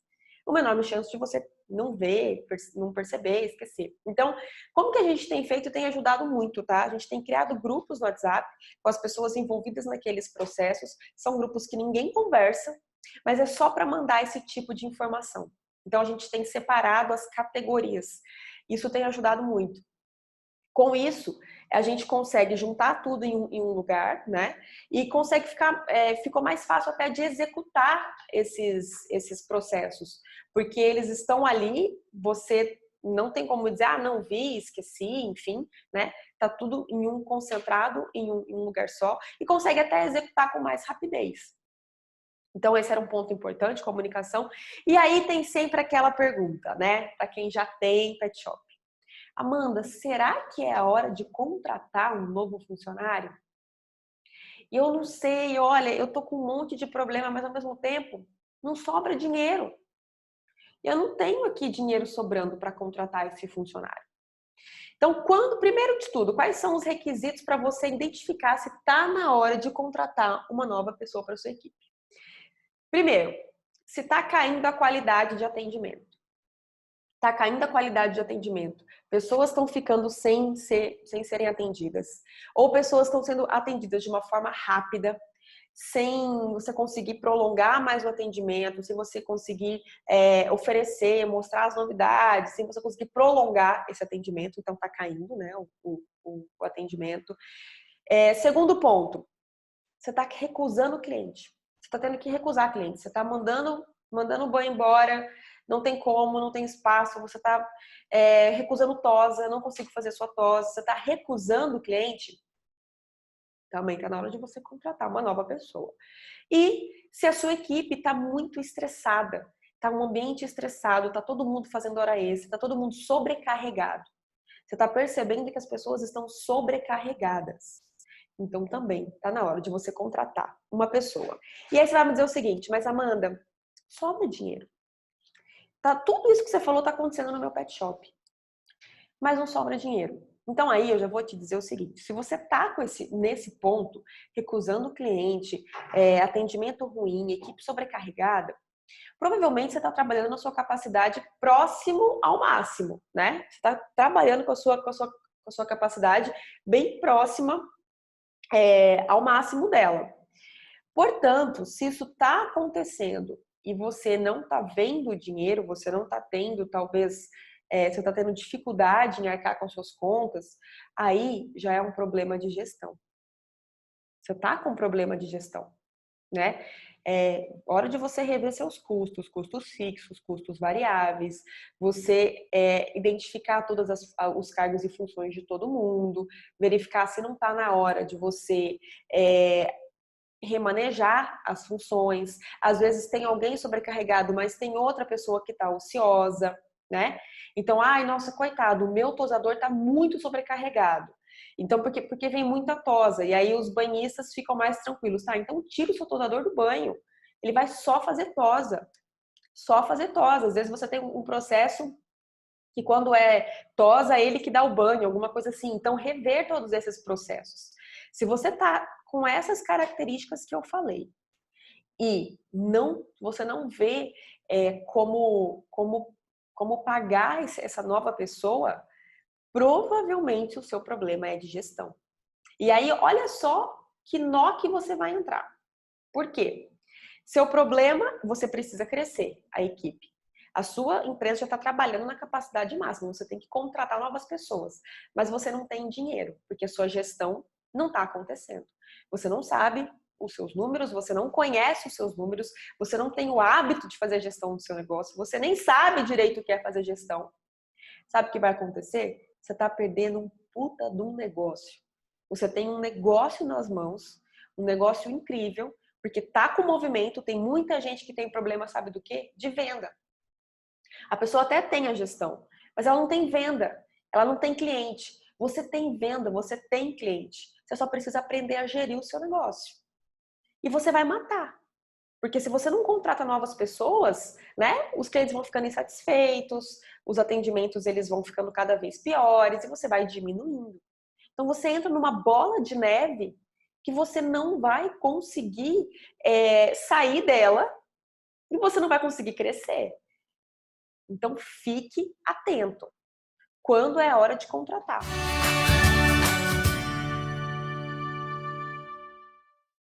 Uma enorme chance de você não ver, não perceber, esquecer. Então, como que a gente tem feito tem ajudado muito, tá? A gente tem criado grupos no WhatsApp com as pessoas envolvidas naqueles processos. São grupos que ninguém conversa, mas é só para mandar esse tipo de informação. Então, a gente tem separado as categorias. Isso tem ajudado muito. Com isso, a gente consegue juntar tudo em um lugar, né? E consegue ficou mais fácil até de executar esses processos, porque eles estão ali, você não tem como dizer, não vi, esqueci, enfim, né? Tá tudo em um concentrado, em um lugar só, e consegue até executar com mais rapidez. Então, esse era um ponto importante, comunicação. E aí tem sempre aquela pergunta, né? Para quem já tem pet shop. Amanda, será que é a hora de contratar um novo funcionário? E eu não sei, olha, eu tô com um monte de problema, mas ao mesmo tempo não sobra dinheiro. Eu não tenho aqui dinheiro sobrando para contratar esse funcionário. Então, primeiro de tudo, quais são os requisitos para você identificar se está na hora de contratar uma nova pessoa para sua equipe? Primeiro, se está caindo a qualidade de atendimento. Está caindo a qualidade de atendimento. Pessoas estão ficando sem serem atendidas. Ou pessoas estão sendo atendidas de uma forma rápida, sem você conseguir prolongar mais o atendimento, sem você conseguir oferecer, mostrar as novidades, sem você conseguir prolongar esse atendimento. Então, está caindo, né, o atendimento. Segundo ponto, você está recusando o cliente. Você está tendo que recusar cliente. Você está mandando o banho embora, não tem como, não tem espaço, você está recusando tosa, não consigo fazer sua tosa, você está recusando o cliente, também está na hora de você contratar uma nova pessoa. E se a sua equipe está muito estressada, está um ambiente estressado, está todo mundo fazendo hora extra, está todo mundo sobrecarregado. Você está percebendo que as pessoas estão sobrecarregadas. Então também tá na hora de você contratar uma pessoa. E aí você vai me dizer o seguinte, mas Amanda, sobra dinheiro. Tá, tudo isso que você falou tá acontecendo no meu pet shop, mas não sobra dinheiro. Então aí eu já vou te dizer o seguinte, se você tá nesse ponto, recusando o cliente, atendimento ruim, equipe sobrecarregada, provavelmente você está trabalhando na sua capacidade próximo ao máximo, né? Você está trabalhando com a sua capacidade bem próxima ao máximo dela. Portanto, se isso está acontecendo e você não está vendo o dinheiro, você não está tendo, talvez, você está tendo dificuldade em arcar com suas contas, aí já é um problema de gestão. Você está com um problema de gestão, né? É hora de você rever seus custos fixos, custos variáveis, você identificar todos os cargos e funções de todo mundo, verificar se não está na hora de você remanejar as funções. Às vezes tem alguém sobrecarregado, mas tem outra pessoa que está ociosa, né? Então, ai, nossa, coitado, o meu tosador está muito sobrecarregado. Então, porque vem muita tosa, e aí os banhistas ficam mais tranquilos, tá? Então, tira o seu tosador do banho. Ele vai só fazer tosa. Só fazer tosa. Às vezes você tem um processo que quando é tosa, é ele que dá o banho, alguma coisa assim. Então, rever todos esses processos. Se você tá com essas características que eu falei e você não vê como pagar essa nova pessoa, provavelmente o seu problema é de gestão. E aí, olha só que nó que você vai entrar. Por quê? Seu problema, você precisa crescer a equipe. A sua empresa já está trabalhando na capacidade máxima, você tem que contratar novas pessoas, mas você não tem dinheiro, porque a sua gestão não está acontecendo. Você não sabe os seus números, você não conhece os seus números, você não tem o hábito de fazer gestão do seu negócio, você nem sabe direito o que é fazer gestão. Sabe o que vai acontecer? Você está perdendo um puta de um negócio. Você tem um negócio nas mãos, um negócio incrível, porque tá com movimento, tem muita gente que tem problema, sabe do quê? De venda. A pessoa até tem a gestão, mas ela não tem venda, ela não tem cliente. Você tem venda, você tem cliente. Você só precisa aprender a gerir o seu negócio. E você vai matar. Porque se você não contrata novas pessoas, né, os clientes vão ficando insatisfeitos, os atendimentos eles vão ficando cada vez piores e você vai diminuindo. Então você entra numa bola de neve que você não vai conseguir sair dela e você não vai conseguir crescer. Então fique atento quando é a hora de contratar.